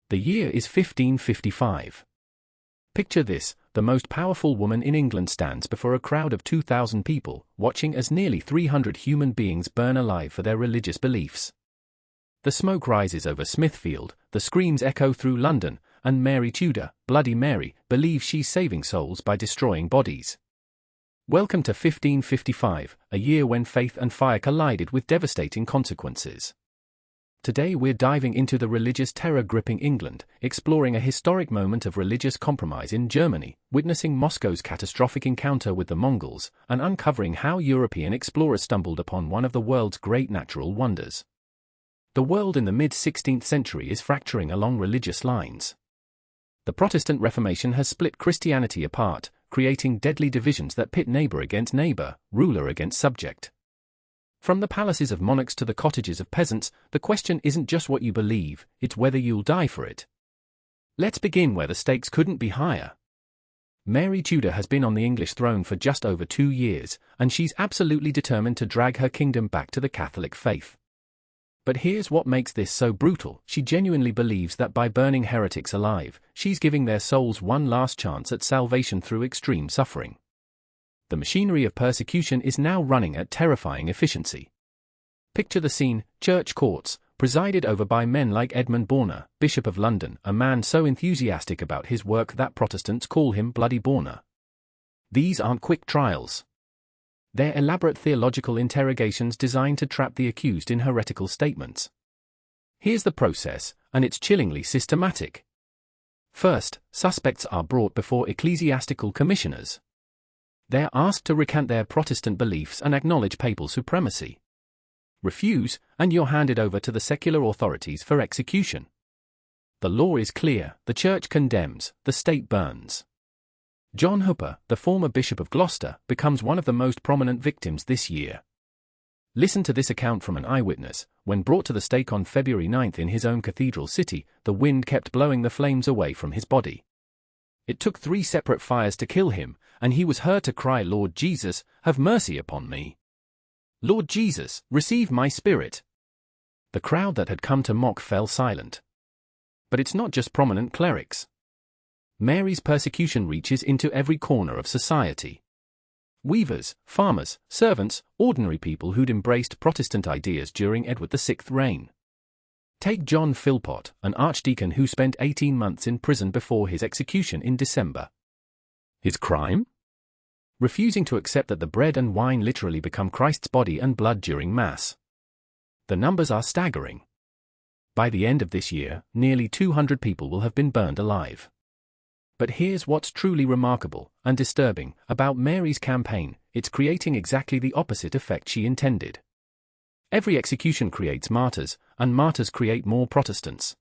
The year is 1555. Picture this: the most powerful woman in England stands before a crowd of 2,000 people, watching as nearly 300 human beings burn alive for their religious beliefs. The smoke rises over Smithfield, the screams echo through London, and Mary Tudor, Bloody Mary, believes she's saving souls by destroying bodies. Welcome to 1555, a year when faith and fire collided with devastating consequences. Today we're diving into the religious terror gripping England, exploring a historic moment of religious compromise in Germany, witnessing Moscow's catastrophic encounter with the Mongols, and uncovering how European explorers stumbled upon one of the world's great natural wonders. The world in the mid-16th century is fracturing along religious lines. The Protestant Reformation has split Christianity apart, creating deadly divisions that pit neighbor against neighbor, ruler against subject. From the palaces of monarchs to the cottages of peasants, the question isn't just what you believe, it's whether you'll die for it. Let's begin where the stakes couldn't be higher. Mary Tudor has been on the English throne for just over 2 years, and she's absolutely determined to drag her kingdom back to the Catholic faith. But here's what makes this so brutal: she genuinely believes that by burning heretics alive, she's giving their souls one last chance at salvation through extreme suffering. The machinery of persecution is now running at terrifying efficiency. Picture the scene: church courts, presided over by men like Edmund Borner, Bishop of London, a man so enthusiastic about his work that Protestants call him Bloody Borner. These aren't quick trials. They're elaborate theological interrogations designed to trap the accused in heretical statements. Here's the process, and it's chillingly systematic. First, suspects are brought before ecclesiastical commissioners. They're asked to recant their Protestant beliefs and acknowledge papal supremacy. Refuse, and you're handed over to the secular authorities for execution. The law is clear: the church condemns, the state burns. John Hooper, the former Bishop of Gloucester, becomes one of the most prominent victims this year. Listen to this account from an eyewitness: when brought to the stake on February 9th in his own cathedral city, the wind kept blowing the flames away from his body. It took 3 separate fires to kill him, and he was heard to cry, "Lord Jesus, have mercy upon me. Lord Jesus, receive my spirit." The crowd that had come to mock fell silent. But it's not just prominent clerics. Mary's persecution reaches into every corner of society. Weavers, farmers, servants, ordinary people who'd embraced Protestant ideas during Edward VI's reign. Take John Philpot, an archdeacon who spent 18 months in prison before his execution in December. His crime? Refusing to accept that the bread and wine literally become Christ's body and blood during Mass. The numbers are staggering. By the end of this year, nearly 200 people will have been burned alive. But here's what's truly remarkable and disturbing about Mary's campaign: it's creating exactly the opposite effect she intended. Every execution creates martyrs, and martyrs create more Protestants.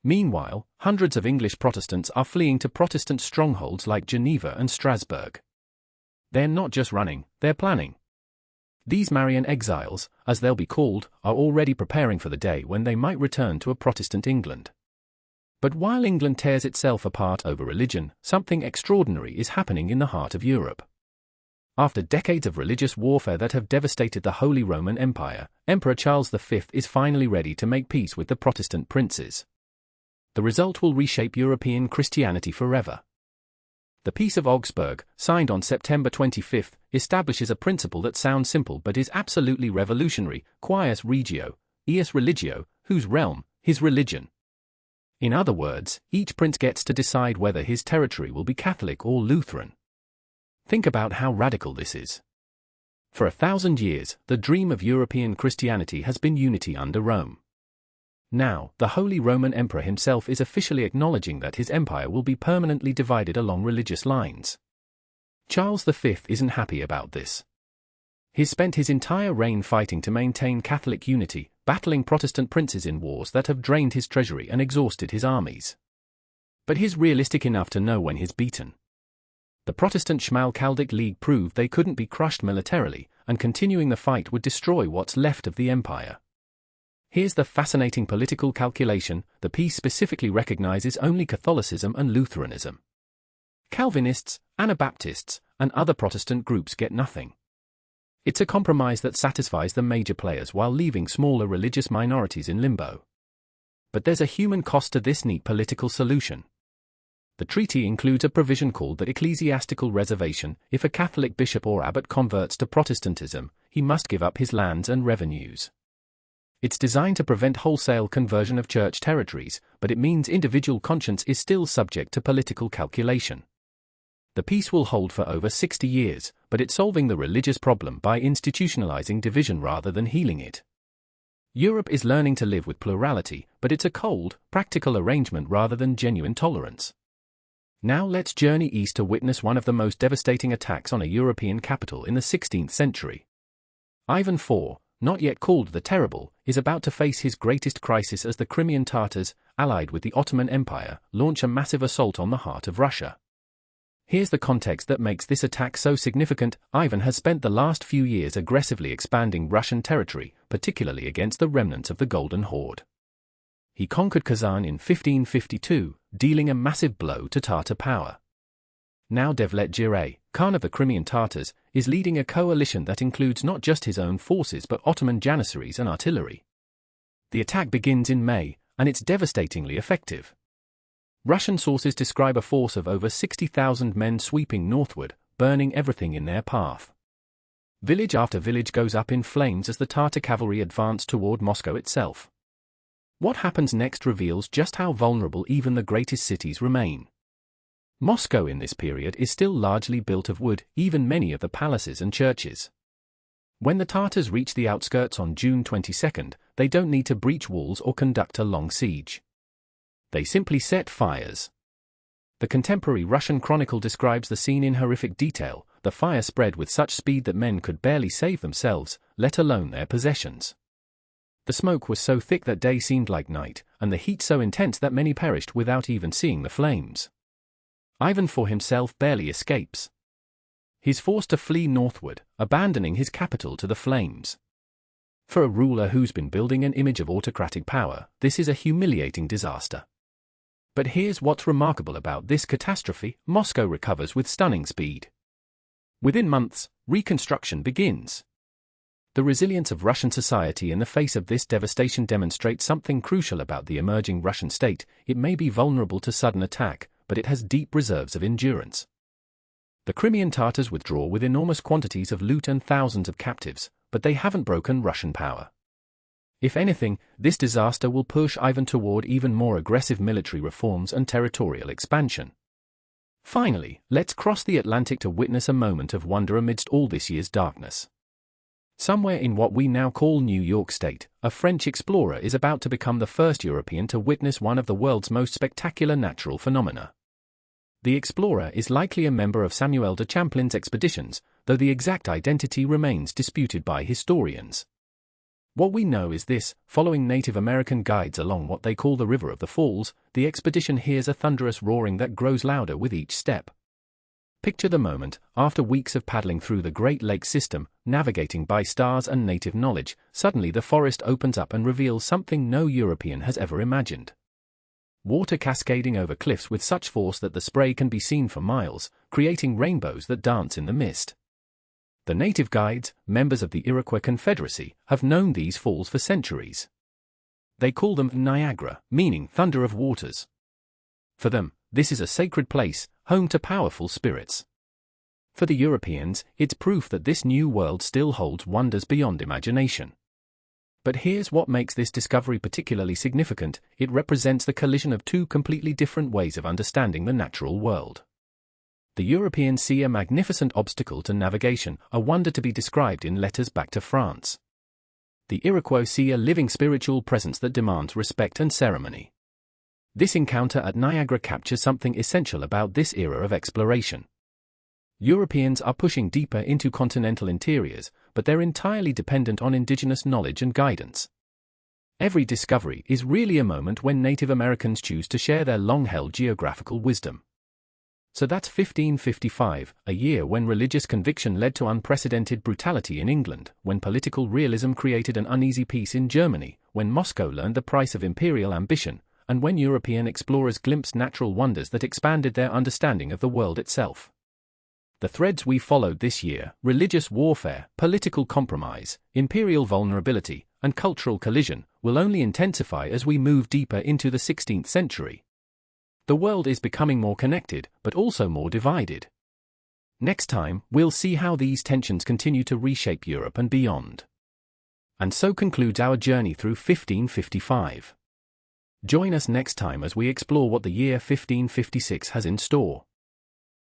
Meanwhile, hundreds of English Protestants are fleeing to Protestant strongholds like Geneva and Strasbourg. They're not just running, they're planning. These Marian exiles, as they'll be called, are already preparing for the day when they might return to a Protestant England. But while England tears itself apart over religion, something extraordinary is happening in the heart of Europe. After decades of religious warfare that have devastated the Holy Roman Empire, Emperor Charles V is finally ready to make peace with the Protestant princes. The result will reshape European Christianity forever. The Peace of Augsburg, signed on September 25, establishes a principle that sounds simple but is absolutely revolutionary: Quaes regio, ius religio, whose realm, his religion. In other words, each prince gets to decide whether his territory will be Catholic or Lutheran. Think about how radical this is. For 1,000 years, the dream of European Christianity has been unity under Rome. Now, the Holy Roman Emperor himself is officially acknowledging that his empire will be permanently divided along religious lines. Charles V isn't happy about this. He's spent his entire reign fighting to maintain Catholic unity, battling Protestant princes in wars that have drained his treasury and exhausted his armies. But he's realistic enough to know when he's beaten. The Protestant Schmalkaldic League proved they couldn't be crushed militarily, and continuing the fight would destroy what's left of the empire. Here's the fascinating political calculation: the peace specifically recognizes only Catholicism and Lutheranism. Calvinists, Anabaptists, and other Protestant groups get nothing. It's a compromise that satisfies the major players while leaving smaller religious minorities in limbo. But there's a human cost to this neat political solution. The treaty includes a provision called the ecclesiastical reservation. If a Catholic bishop or abbot converts to Protestantism, he must give up his lands and revenues. It's designed to prevent wholesale conversion of church territories, but it means individual conscience is still subject to political calculation. The peace will hold for over 60 years, but it's solving the religious problem by institutionalizing division rather than healing it. Europe is learning to live with plurality, but it's a cold, practical arrangement rather than genuine tolerance. Now let's journey east to witness one of the most devastating attacks on a European capital in the 16th century. Ivan IV, not yet called the Terrible, is about to face his greatest crisis as the Crimean Tatars, allied with the Ottoman Empire, launch a massive assault on the heart of Russia. Here's the context that makes this attack so significant. Ivan has spent the last few years aggressively expanding Russian territory, particularly against the remnants of the Golden Horde. He conquered Kazan in 1552, dealing a massive blow to Tatar power. Now Devlet Giray, Khan of the Crimean Tatars, is leading a coalition that includes not just his own forces but Ottoman janissaries and artillery. The attack begins in May, and it's devastatingly effective. Russian sources describe a force of over 60,000 men sweeping northward, burning everything in their path. Village after village goes up in flames as the Tatar cavalry advance toward Moscow itself. What happens next reveals just how vulnerable even the greatest cities remain. Moscow in this period is still largely built of wood, even many of the palaces and churches. When the Tatars reach the outskirts on June 22, they don't need to breach walls or conduct a long siege. They simply set fires. The contemporary Russian chronicle describes the scene in horrific detail. The fire spread with such speed that men could barely save themselves, let alone their possessions. The smoke was so thick that day seemed like night, and the heat so intense that many perished without even seeing the flames. Ivan IV himself barely escapes. He's forced to flee northward, abandoning his capital to the flames. For a ruler who's been building an image of autocratic power, this is a humiliating disaster. But here's what's remarkable about this catastrophe: Moscow recovers with stunning speed. Within months, reconstruction begins. The resilience of Russian society in the face of this devastation demonstrates something crucial about the emerging Russian state. It may be vulnerable to sudden attack, but it has deep reserves of endurance. The Crimean Tatars withdraw with enormous quantities of loot and thousands of captives, but they haven't broken Russian power. If anything, this disaster will push Ivan toward even more aggressive military reforms and territorial expansion. Finally, let's cross the Atlantic to witness a moment of wonder amidst all this year's darkness. Somewhere in what we now call New York State, a French explorer is about to become the first European to witness one of the world's most spectacular natural phenomena. The explorer is likely a member of Samuel de Champlin's expeditions, though the exact identity remains disputed by historians. What we know is this: following Native American guides along what they call the River of the Falls, the expedition hears a thunderous roaring that grows louder with each step. Picture the moment, after weeks of paddling through the Great Lakes system, navigating by stars and native knowledge, suddenly the forest opens up and reveals something no European has ever imagined. Water cascading over cliffs with such force that the spray can be seen for miles, creating rainbows that dance in the mist. The native guides, members of the Iroquois Confederacy, have known these falls for centuries. They call them Niagara, meaning thunder of waters. For them, this is a sacred place, home to powerful spirits. For the Europeans, it's proof that this new world still holds wonders beyond imagination. But here's what makes this discovery particularly significant: it represents the collision of two completely different ways of understanding the natural world. The Europeans see a magnificent obstacle to navigation, a wonder to be described in letters back to France. The Iroquois see a living spiritual presence that demands respect and ceremony. This encounter at Niagara captures something essential about this era of exploration. Europeans are pushing deeper into continental interiors, but they're entirely dependent on indigenous knowledge and guidance. Every discovery is really a moment when Native Americans choose to share their long-held geographical wisdom. So that's 1555, a year when religious conviction led to unprecedented brutality in England, when political realism created an uneasy peace in Germany, when Moscow learned the price of imperial ambition, and when European explorers glimpsed natural wonders that expanded their understanding of the world itself. The threads we followed this year: religious warfare, political compromise, imperial vulnerability, and cultural collision will only intensify as we move deeper into the 16th century. The world is becoming more connected, but also more divided. Next time, we'll see how these tensions continue to reshape Europe and beyond. And so concludes our journey through 1555. Join us next time as we explore what the year 1556 has in store.